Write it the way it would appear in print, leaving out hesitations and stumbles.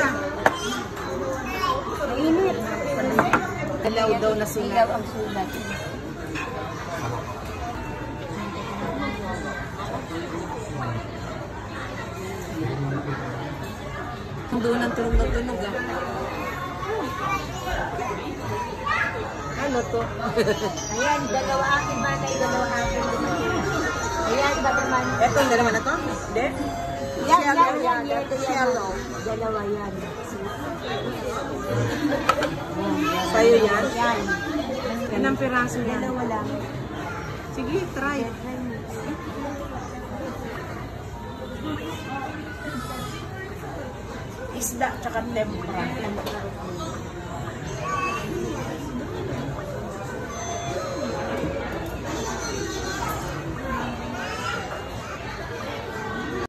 isa. Mainit. Ilaw daw na sulat. Ilaw ang sulat. Doon ang tulog na tunog ah. Ano to? Ayan, dalawa akin ba na dalawa akin. Ayan, ba naman? Ito yung dalawa na to? Hindi? Yan. Yellow. Dalawa yan. Sa'yo yan? Yan. Yan ang piraso yan. Dalawa lang. Sige, try. Isda, tsaka tempura.